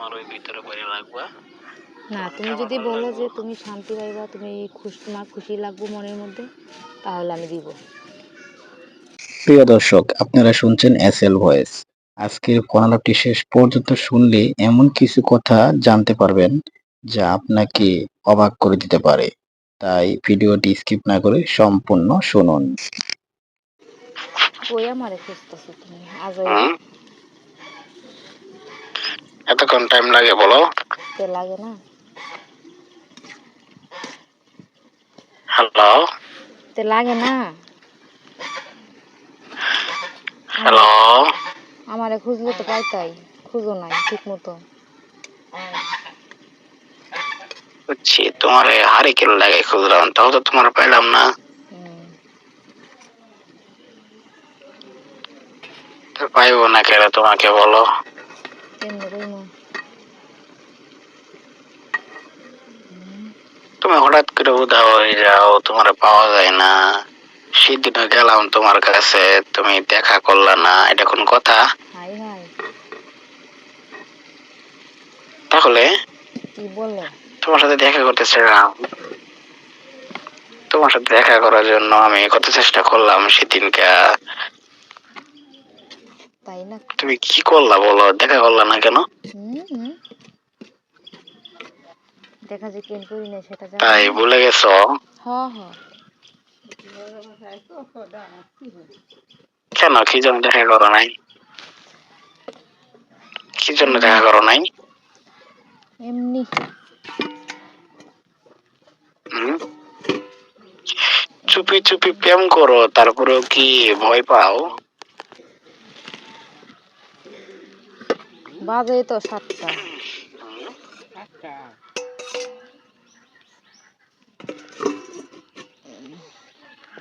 তোমার ওই ভিতরে পড়ে লাগবা না, তুমি যদি বলো যে তুমি শান্তি পাইবা, তুমি তোমার খুশি লাগবে মনের মধ্যে, তাহলে আমি দিব। প্রিয় দর্শক, আপনারা শুনছেন এসএল ভয়েস। আজকের ফোনালাপটি শেষ পর্যন্ত শুনলে এমন কিছু কথা জানতে পারবেন যা আপনাকে অবাক করে দিতে পারে। তাই ভিডিওটি স্কিপ না করে সম্পূর্ণ শুনুন। কই আমারে খুঁজতেছো তুমি? এতক্ষণ টাইম লাগে বলো? তে লাগে না? হ্যালো তে লাগে না? হ্যালো, আমারে খুঁজলে তো পাইতাই, খুঁজো নাই ঠিক মতো। বুঝছি, তোমার হারিকেন লাগে খুঁজলাম, তাও তো তোমার পাইলাম না। তো পাইবো না কেন তোমাকে বলো? কেমনে কইমু? তুমি হঠাৎ করে উধাও হয়ে যাও, তোমার পাওয়া যায় না। সেদিনও গেলাম তোমার কাছে, তুমি দেখা করলা না, এটা কোন কথা? হাই হাই, তাহলে কি বলে? তোমার সাথে দেখা করতে চাইলাম, তোমার সাথে দেখা করার জন্য আমি কত চেষ্টা করলাম সেদিনকে। তাই না? তুমি কি করলা বলো? দেখা করলা না কেন? দেখা যে কেন করি না সেটা জানো? তাই ভুলে গেছো? হ্যাঁ হ্যাঁ। কেন, কি জন্য দেখা করো নাই? কি জন্য দেখা করো নাই? এমনি। চুপি চুপি প্রেম করো, তারপরেও কি ভয় পাও? বাজে তো 7টা।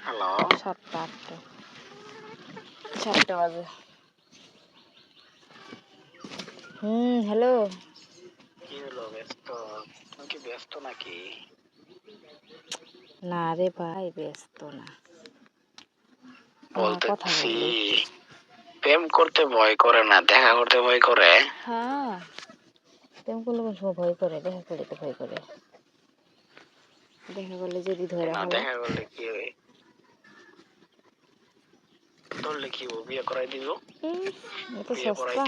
হ্যালো, 7টা 8টা 4টা বাজে। হ্যালো। কি হলো, ব্যস্ত? তুমি কি ব্যস্ত নাকি? না রে ভাই, ব্যস্ত না। বলতেছি প্রেম করতে ভয় করে না, দেখা করতে ভয় করে। হ্যাঁ, প্রেম করলে কোন সময় ভয় করে? দেখা করলে তো ভয় করে। দেখা করলে যদি ধরে ফেলে। দেখা করলে কি হবে? ধরলে কি বিয়ে করাই দিব? এত সস্তা?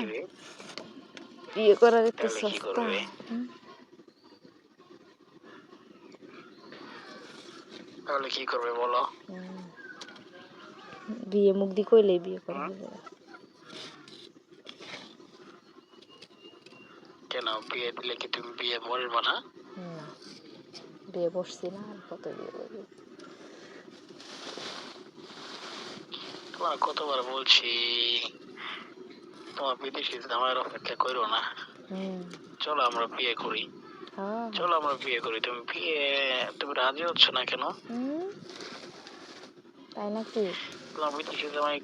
বিয়ে করার এত সস্তা? তাহলে কি করবে বলো? বিয়ে মুখ দি কইলে বিয়ে করবে। কেন, বিয়ে দিলে কি তুমি বিয়ে বলবো না? না, বিয়ে বসছি না, আর কত বিয়ে করবি? তোমার কতবার বলছি তোমার বিদেশি জামাইয়ের অপেক্ষা করো না, চলো আমরা বিয়ে করি। চলো আমরা বিয়ে করি। তুমি রাজি হচ্ছ না কেন? তাই নাকি? তোমার বিদেশি জামাই,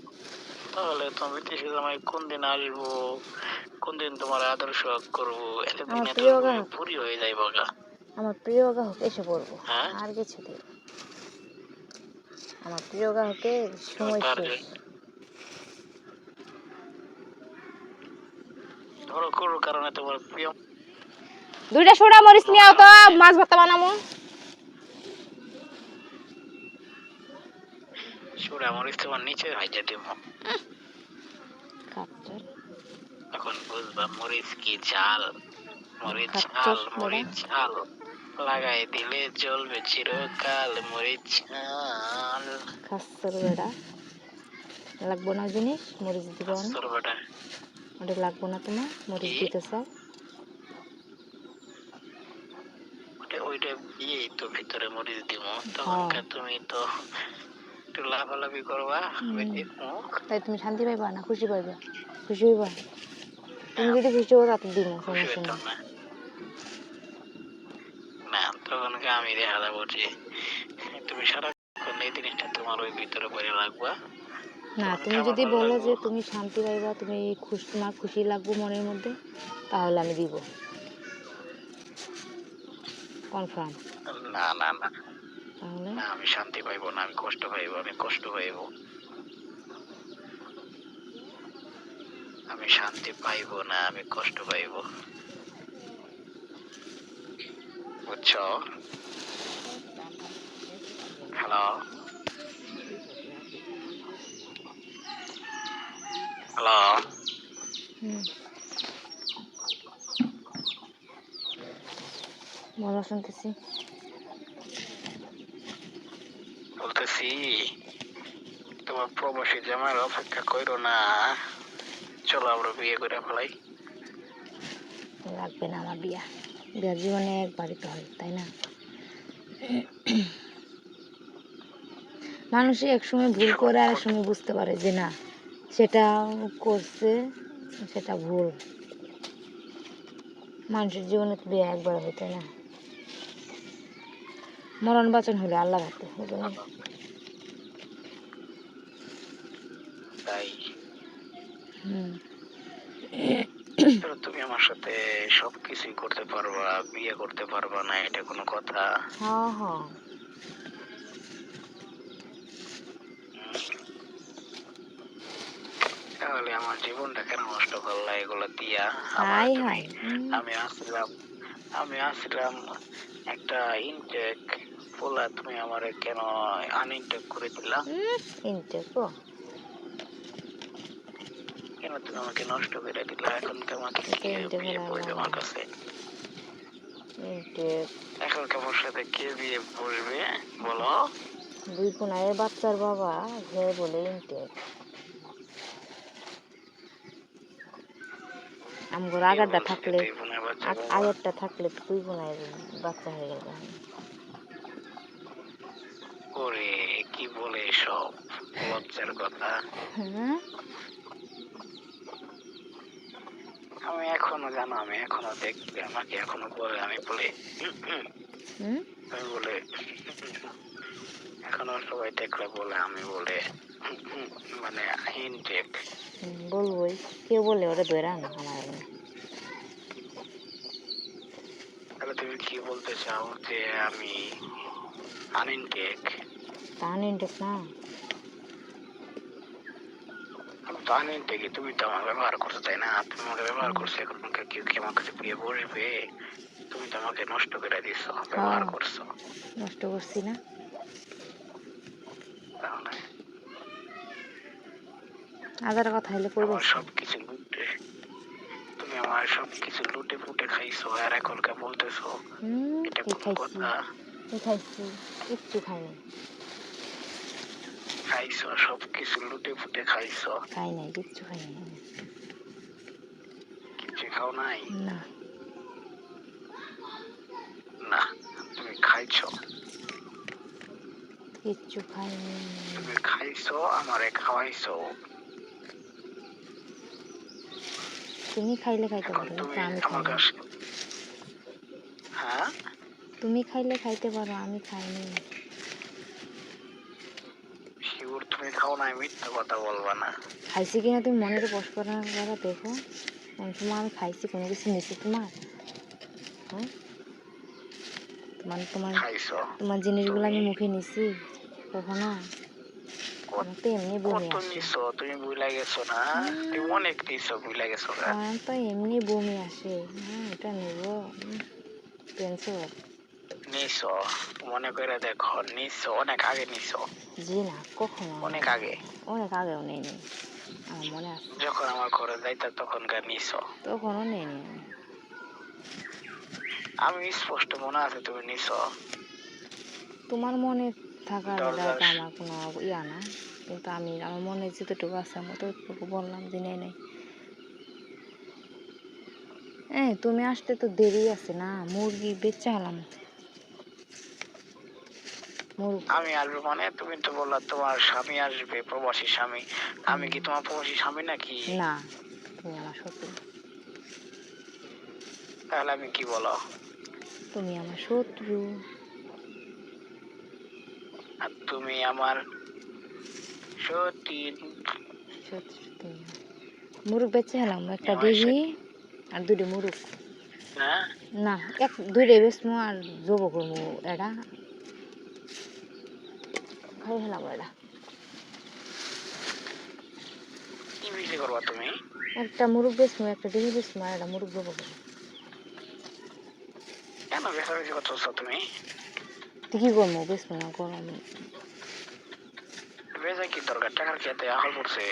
তাহলে তোমার বিদেশি জামাই কোন দিন আসবো, কোন দিন তোমার আদর সোহাগ করবো, এতদিনে তো বুড়ি হয়ে যাইবো গা। আমার প্রিয় গ্রাহক এসে পড়বো, আর কিছু দিন। আমার প্রিয় গ্রাহকের সময় শেষ। ধরো কোনো কারণে তোমার প্রিয় 2টা সোডা মরিচ নিয়ে আও তো, মাছ ভাত বানামু। সোডা মরিচ তোমার নিচে ভাইজা দিব। এখন বুঝবা মরিচ কি ঝাল, মরিচ ঝাল, মরিচ ঝাল লাগাই দিলে জ্বলবে চিরকাল, মরিচ ঝাল। খাসর বেড়া লাগবো না জিনিস, মরিচ দিব না। খাসর বেড়া ওটা লাগবো না তোমার, মরিচ দিতে চাও? ওইটা দিয়েই তো ভিতরে মরিচ দিব, তখনকার তুমি তো একটু লাফালাফি করবা, আমি দেখবো। তাই তুমি শান্তি পাইবা না খুশি পাইবা? খুশি হইবা? তুমি যদি খুশি হও তাতে দিব, সমস্যা নেই। না, তখনকে আমি দেখা যাবো যে তুমি সারাক্ষণ এই জিনিসটা তোমার ওই ভিতরে পড়ে লাগবা। না, তুমি যদি বলো যে তুমি শান্তি পাইবা, তুমি তোমার খুশি লাগবে মনের মধ্যে, তাহলে আমি দিব। কনফার্ম? না না না, তাহলে না, আমি শান্তি পাইবো না, আমি কষ্ট পাইবো, আমি কষ্ট পাইবো, আমি শান্তি পাইবো না, আমি কষ্ট পাইবো। বুঝছো? হ্যালো, হ্যালো, হুম, বলো শুনতেছি। বলতেছি তোমার প্রবাসী জামাইয়ের অপেক্ষা কইরো না, চলো আমরা বিয়ে করে ফেলাই। লাগবে না আমার বিয়া, বিয়ার জীবনে একবারই তো হয়, তাই না? মানুষই একসময় ভুল করে আর এক সময় বুঝতে পারে যে না, সেটা করছে, সেটা ভুল। মানুষের জীবনে তো বিয়ে একবার হয়, তাই না? মরণ বাঁচন হলে আল্লাহর হাতে, বুঝলি? তাই হুম, তো তুমি আমার সাথে সবকিছুই করতে পারবা, বিয়ে করতে পারবা না, এটা কোনো কথা? হ্যাঁ হ্যাঁ, তাহলে আমার জীবনটা কেন নষ্ট করলা এগুলো দিয়া? আমার হাই তুমি, হাই, আমি আসছিলাম একটা ইনটেক পোলা, তুমি আমারে কেন আনইনটেক করে দিলা? ইন্টেকো কেন তুমি আমাকে নষ্ট করে দিলা? এখন তোমাকে এটা কে ইন্টেক বিয়ে হলে করবে আল্লাহ আমার কাছে? ইন্টেক এখন তোমার সাথে কে বিয়ে বসবে বলো? দুই কোনায় বাচ্চার বাবা, হে বলে ইন্টেক। আমগোর কে আগেরটা বলছে থাকলে, দুই বোনের বাচ্চা বাবা? আগেরটা থাকলে তো দুই কোনায় বাচ্চা হয়ে গেল। ওরে কি বলে এসব, লজ্জার কথা। হ্যাঁ, আমি এখনো জানো, আমি এখনো দেখবে আমাকে এখনো বলে, আমি বলে হুম, আমি বলে এখনো সবাই দেখলে বলে আমি বলে মানে ইনটেক। বলবোই, কেউ বলে ওরা ধরে আনো আমার এখানে। তাহলে তুমি কি বলতে চাও যে আমি আনইনটেক? তাহলে ইন্টেক না, আমি তো আনইনটেকই, তুমি তো আমার ব্যবহার করছো তাই না? তুমি আমাকে ব্যবহার করছো, এখন কেউ কি আমার কাছে বিয়ে বসবে? তুমি তো আমাকে নষ্ট করে দিছো, ব্যবহার হ্যাঁ করছো। নষ্ট করছি না, তাহলে আদার কথা হইলে কই আমার বলছি। সবকিছু লুটে, তুমি আমার সবকিছু লুটে ফুটে খাইছো আর এখনকার বলতেছো, এটা কি কোন খাইছি, কথা? কি খাইছি, কিচ্ছু খাইনি, খাইছো, সবকিছু লুটে ফুটে খাইছো, খাই নাই, কিচ্ছু খাইনি। কিছু খাও নাই? না, না, তুমি খাইছো, কিচ্ছু খাইনি। তুমি খাইছো, আমারে খাওয়াইছো। তুমি খাইলে খাইতে এখন পারো, তুমি কিন্তু আমি আমার খাইনি। কাছে, হ্যাঁ, তুমি খাইলে খাইতে পারো, আমি খাইনি। শিওর তুমি খাও নাই, মিথ্যা কথা বলবা না। খাইছি কিনা তুমি মনের বস করা দেখো, কোন সময় আমি খাইছি, কোনো কিছু নিছি তোমার? হ্যাঁ, তোমার তোমার খাইছো তোমার জিনিসগুলো তুমি, আমি মুখে নিছি কখনো? আমার তো এমনি বমি কত আসে। নিছো তুমি, ভুলে গেছো না? তুমি অনেক নিছো, ভুলে গেছো না? আমার তো এমনি বমি আসে, হ্যাঁ এটা নেবো, পেন্সিল। নিছো, মনে করে দেখো, নিছো, অনেক আগে নিছো, জি না, কখনো অনেক নেই, আগে। অনেক আগেও নেইনি, আমার মনে আছে। যখন আমার ঘরে যাইতা তখনকার নিছো, তখনও নেইনি আমি। আমি স্পষ্ট মনে আছে তুমি নিছো। তোমার মনে থাকার এটা দরজার তো আমার কোনো ইয়া না, কিন্তু আমি আমার মনে যতটুকু আছে আমি ততটুকু বললাম যে নেই নাই। তুমি আসতে তো দেরি আছে না, মুরগি বেচে হলাম। আমি আসবো মানে? তুমি তো বললা তোমার স্বামী আসবে, প্রবাসী স্বামী। আমি কি তোমার প্রবাসী স্বামী নাকি? না, তুমি আমার শত্রু। তাহলে আমি কি বলো? তুমি আমার শত্রু। আর তুমি আমার সতীন। শত্রু তুমি। মুরগ বেচে হলাম, একটা আমার ডিহি সতীন আর দুটো মুরগ। না, না, দুইটা বেচমু আর জব করবো এটা, খাই হলাম এটা। কি বিক্রি করবা তুমি? একটা মুরগ বেচমু, একটা ডিহি বেচমু আর একটা মুরগ জব করবো। কেন বেশি করতেছো তুমি? তুই কি করবো বেসবো না গরমে। বেজা কি দরকার, টাকার খেতে আহল পড়ছে।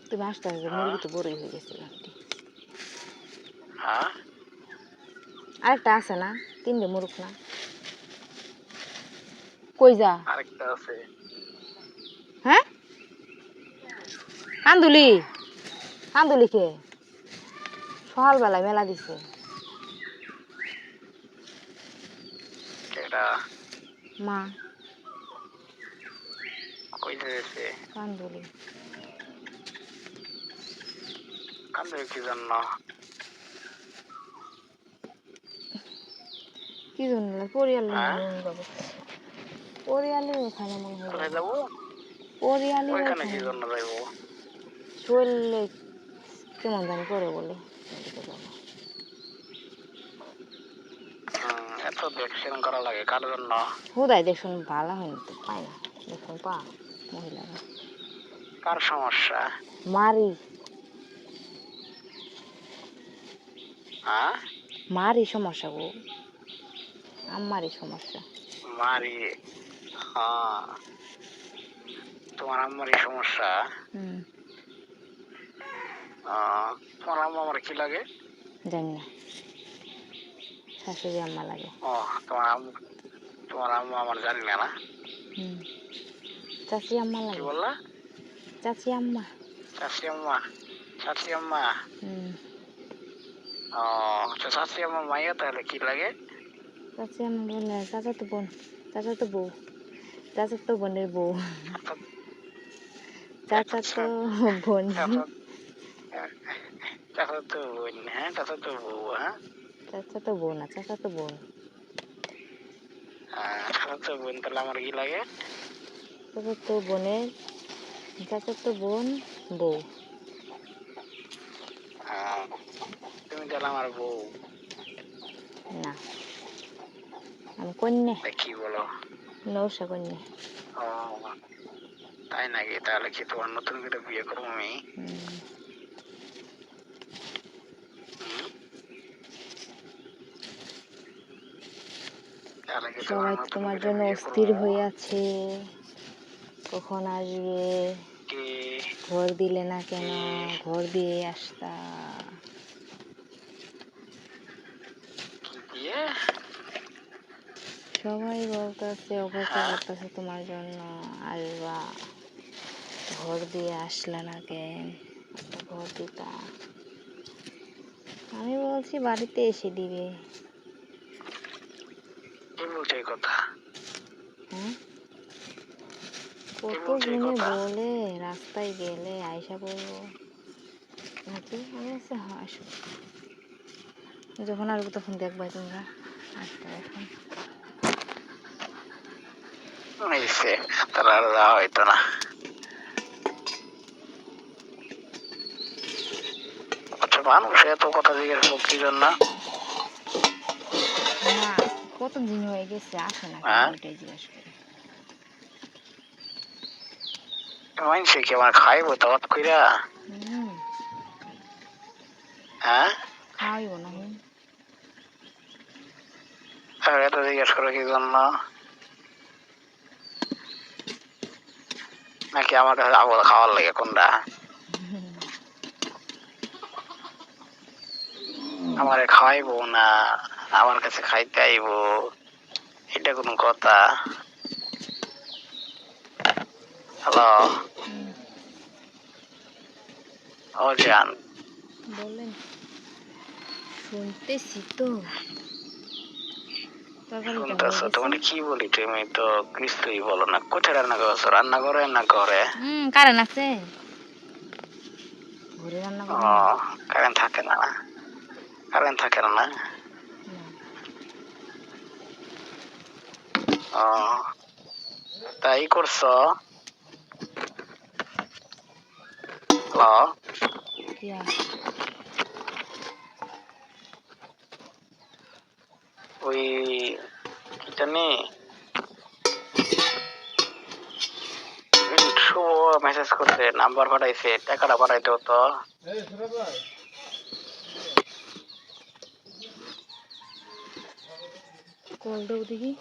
তুমি আসতে আসতে হ্যাঁ মুরগি তো বড়ই হয়ে গেছে ঘরটি। হ্যাঁ আরেকটা আছে না, 3টে মুরগ না? কই যা? আরেকটা আছে। হ্যাঁ কান্দুলি, কান্দুলি কে সকালবেলায় মেলা দিছে? এটা মা কই দিয়েছে? কান্দুলি। কান্দে কি জন্য? কি জন্য পরিয়ালে হ্যাঁ মনে যাবো, পরিয়ালে ওখানে মনে হয় কোথায় যাবো, যাবো? পরিয়ালে ওইখানে কি ওখানে জন্য যাইবো? শরীরে কেমন জানি করে বলে যাবো। এত ভ্যাকসিন করা লাগে কার জন্য? হুদাই দেখুন ভালো হয়নি তো, পাই না দেখুন পা মহিলারা। কার সমস্যা? মারি হ্যাঁ মারি সমস্যা গো, আমারই সমস্যা। মারি? হ্যাঁ তোমার আম্মারই সমস্যা? হুম তোমার আম্মা আমার কি লাগে? জানি না, শাশুড়ি আম্মা লাগে। ও তোমার আম্মা আমার জানি না না? হুম চাচি আম্মা কি লাগে। বললা? চাচি আম্মা। চাচি আম্মা? চাচি আম্মা? হুম ও চাচি আম্মা মাইয়া তাহলে কি লাগে? চাচি আম্মা বলে চাচা তো বোন, চাচা তো বউ, চাচা তো বোনের বউ, চাচা তো বোন। চাচা তো বোন? হ্যাঁ চাচা তো বউ? হ্যাঁ চাচা তো বোন না, চাচা তো বোন। চাচা তো বোন তাহলে আমার কি লাগে? চাচা তো বোনের, চাচা তো বোন বউ। তুমি তাহলে আমার বউ? না আমি কন্যা, কি বলো? নৌসা কন্যা। ও তাই নাকি? তাহলে কি তোমার নতুন করে বিয়ে করবো আমি? তাহলে কি সবাই তো নতুন তোমার করে জন্য বিয়ে অস্থির করবো? হয়ে আছে, কখন আসবে, কে? ঘর দিলে না কেন, কে? ঘর দিয়ে আসতা। কি দিয়ে? সবাই বলতেছে অপেক্ষা হ্যাঁ করতেছে তোমার জন্য, আসবা, ঘর দিয়ে আসলা না কেন, একটা ঘর দিতা। আমি বলছি বাড়িতে এসে দিবে। কে বলছে এই কথা? হ্যাঁ কে কত বলছে এই জনে কথা? বলে রাস্তায় গেলে আয়সা বলবো নাকি, আমি বলছি হ্যাঁ আসো, যখন আসবো তখন দেখবা তোমরা, আসবো এখন। নিশ্চয় তাহলে আর যাওয়া হইতো না। আচ্ছা মানুষ এত কথা জিজ্ঞেস করো কি জন্য? না কত দিন হয়ে গেছে আসে না কেন, হ্যাঁ ওইটাই জিজ্ঞাসা করি। মানুষে কি আমার খাইবো তত কইরা? হুম হ্যাঁ খাওয়াইব না হুম। আর এত জিজ্ঞেস করো কি জন্য? নাকি আমার কাছে আবল খাওয়ার লাগে কোনটা? আমারে খাওয়াইবো না আমার কাছে খাইতে আইবো, এটা কোনো কথা? হ্যালো ও জান, বলেন শুনতেছি তো, তরকারিটা হয়ে শুনতেছো? গেছে। তোমার কি বলি, তুমি তো কিছুই বলো না। কোথায় রান্না করছো? রান্না করে না করে? কারেন্ট আছে, ঘরে রান্না ও করবো না। কারেন্ট থাকে না? কারেন্ট থাকে না না? না। ও তাই করছো? হ্যালো কিয়া ওই কি জানি শুভ মেসেজ করছে, নাম্বার পাঠাইছে, টাকাটা পাঠাইতে হতো। কল দেও দেখি।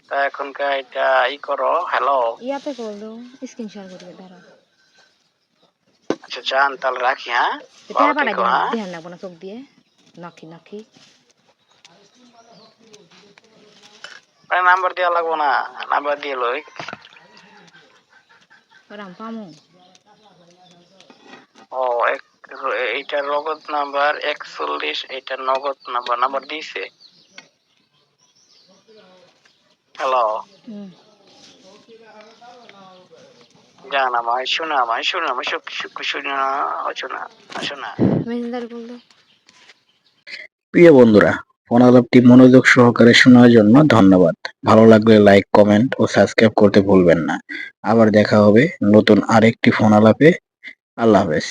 তা এখনকার এটা ই করো, হ্যালো। ইয়াতে কল দেও, স্ক্রিনশট করে দাঁড়া। আচ্ছা যান, তাহলে রাখি। হ্যাঁ, এটা ভালো পাঠাই থেকো। দিন, হ্যাঁ, ধ্যান রাখবো না চোখ দিয়ে। নাকি নাকি নাম্বার দেওয়া লাগবো না, নাম্বার দিয়ে লই। রাম পামু। ও, এইটা নগদ নাম্বার 41, এটা নগদ নাম্বার, নাম্বার দিছে। হ্যালো, জান আমায় শোনা, আমায় শোনা, আমার সব শোনা, শোনা, শোনা। মেসেঞ্জারে কল দেও। প্রিয় বন্ধুরা, ফোন আলাপটি মনোযোগ সহকারে শোনার জন্য ধন্যবাদ। ভালো লাগলে লাইক, কমেন্ট ও সাবস্ক্রাইব করতে ভুলবেন না। আবার দেখা হবে নতুন আরেকটি ফোন আলাপে। আল্লাহ হাফেজ।